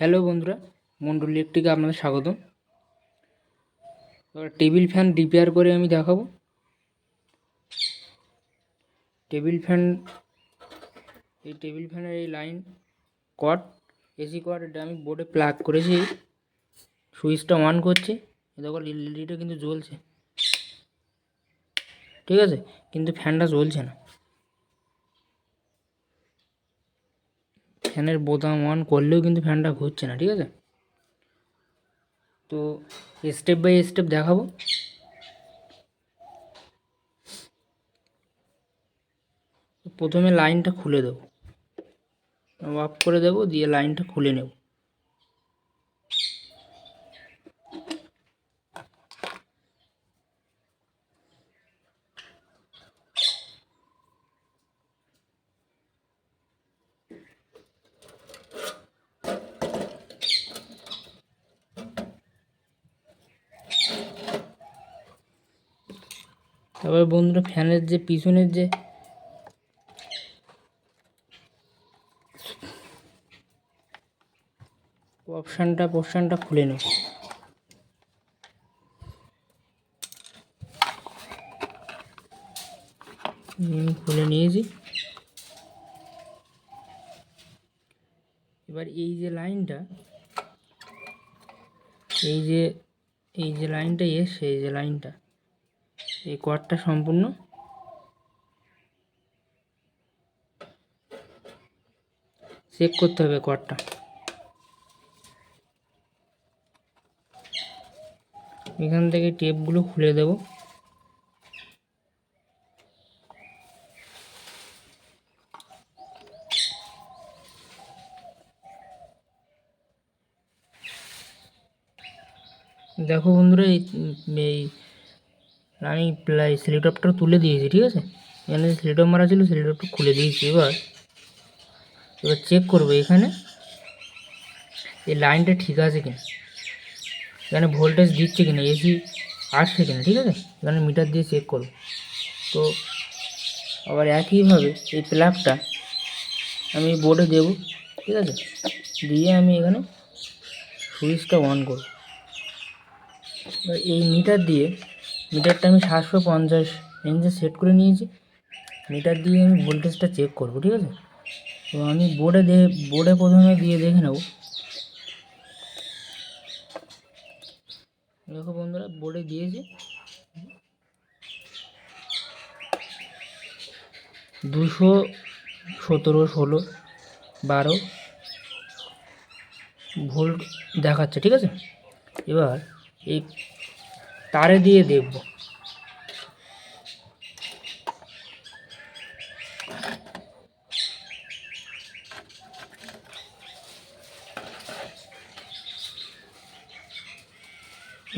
Hello বন্ধুরা, মন্ডল ইলেকট্রিকে আপনাদের স্বাগতম। এবার টেবিল ফ্যান রিপেয়ার করে আমি দেখাবো। টেবিল ফ্যানের এই লাইন কর্ড, এসি কর্ড, এটা আমি বোর্ডে প্লাগ করেছি। সুইচটা অন করছে, দেখো এলইডিটা কিন্তু জ্বলছে, ঠিক আছে, কিন্তু ফ্যানটা জ্বলছে না। ফ্যানের বোতাম অন করলেও কিন্তু ফ্যানটা ঘুরছে না, ঠিক আছে। তো স্টেপ বাই স্টেপ দেখাবো। প্রথমে লাইনটা খুলে দেবো, অফ করে দেবো, দিয়ে লাইনটা খুলে নেব। তারপরে বন্ধুরা, ফ্যানের যে পিছনের যে পোর্শনটা খুলে নেব। খুলে নিয়েছি। এবার এই যে লাইনটা, এই যে লাইনটা এসছে, এই যে লাইনটা, এই কর্ডটা সম্পূর্ণ চেক করতে হবে। কর্ডটা এখান থেকে টেপগুলো খুলে দেব। দেখো বন্ধুরা, এই আমি সিলিটপটা তুলে দিয়েছি, ঠিক আছে। এখানে সিলিটপ মারা ছিল, সিলিটপটা খুলে দিয়েছি। এবার চেক করবো এখানে এই লাইনটা ঠিক আছে কিনা, এখানে ভোল্টেজ দিচ্ছে কিনা, এসি আসছে কিনা, ঠিক আছে। এখানে মিটার দিয়ে চেক করবো। তো আবার একইভাবে এই প্লাগটা আমি বোর্ডে দেব, ঠিক আছে। দিয়ে আমি এখানে সুইচটা অন করব। এই মিটারটা আমি 750 রেঞ্জে সেট করে নিয়েছি। মিটার দিয়ে আমি ভোল্টেজটা চেক করব, ঠিক আছে। তো আমি বোর্ডে প্রথমে দিয়ে দেখে নেব। দেখো বন্ধুরা, বোর্ডে দিয়েছি 217, 16, 12 ভোল্ট দেখাচ্ছে, ঠিক আছে। এবার এই তারে দিয়ে দেখব।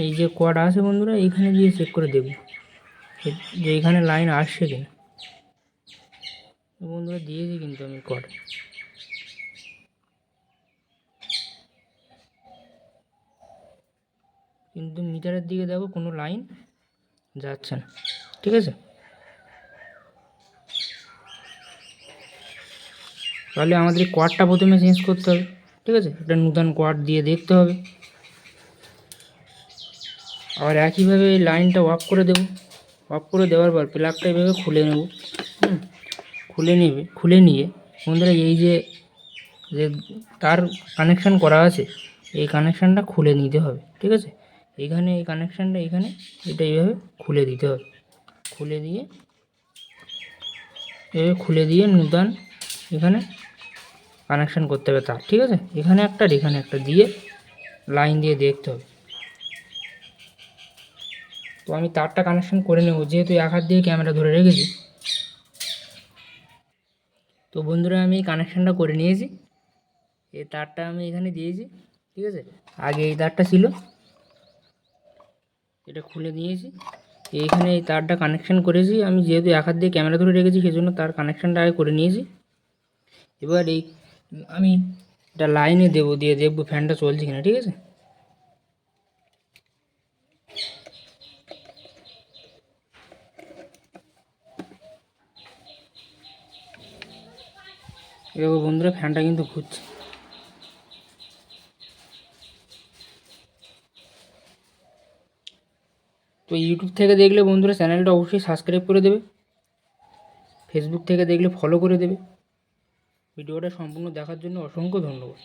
এই যে কর্ড আছে বন্ধুরা, এইখানে দিয়ে চেক করে দেখব যে এইখানে লাইন আসছে কিনা। বন্ধুরা, দিয়েছি কিন্তু আমি কর্ড, কিন্তু মিটারের দিকে দেখো কোনো লাইন যাচ্ছে না, ঠিক আছে। তাহলে আমাদের কোয়ার্ডটা প্রথমে চেঞ্জ করতে হবে, ঠিক আছে। একটা নতুন কোয়ার্ড দিয়ে দেখতে হবে। আবার একইভাবে এই লাইনটা অফ করে দেব। অফ করে দেওয়ার পর প্লাগটা এইভাবে খুলে নেব। খুলে নিয়ে বন্ধুরা, এই যে তার কানেকশান করা আছে, এই কানেকশানটা খুলে নিতে হবে, ঠিক আছে। এইখানে এই কানেকশানটা, এইখানে এটা এইভাবে খুলে দিতে হবে। খুলে দিয়ে নতুন এখানে কানেকশান করতে হবে তার, ঠিক আছে। এখানে একটা দিয়ে লাইন দিয়ে দেখতে হবে। তো আমি তারটা কানেকশান করে নেব, যেহেতু এক হাত দিয়ে ক্যামেরা ধরে রেখেছি। তো বন্ধুরা, আমি কানেকশানটা করে নিয়েছি। এই তারটা আমি এখানে দিয়েছি, ঠিক আছে। আগে এই তারটা ছিল, এটা খুলে নিয়েছি। এইখানে এই তারটা কানেকশান করেছি আমি, যেহেতু এক হাত দিয়ে ক্যামেরা ধরে রেখেছি, সেজন্য তার কানেকশানটা আগে করে নিয়েছি। এবার আমি এটা লাইনে দেবো, দিয়ে দেখবো ফ্যানটা চলছে কিনা, ঠিক আছে। এবার বন্ধুরা, ফ্যানটা কিন্তু ঘুরছে। তো ইউটিউব থেকে দেখলে বন্ধুরা চ্যানেলটা অবশ্যই সাবস্ক্রাইব করে দেবে, ফেসবুক থেকে দেখলে ফলো করে দেবে। ভিডিওটা সম্পূর্ণ দেখার জন্য অসংখ্য ধন্যবাদ।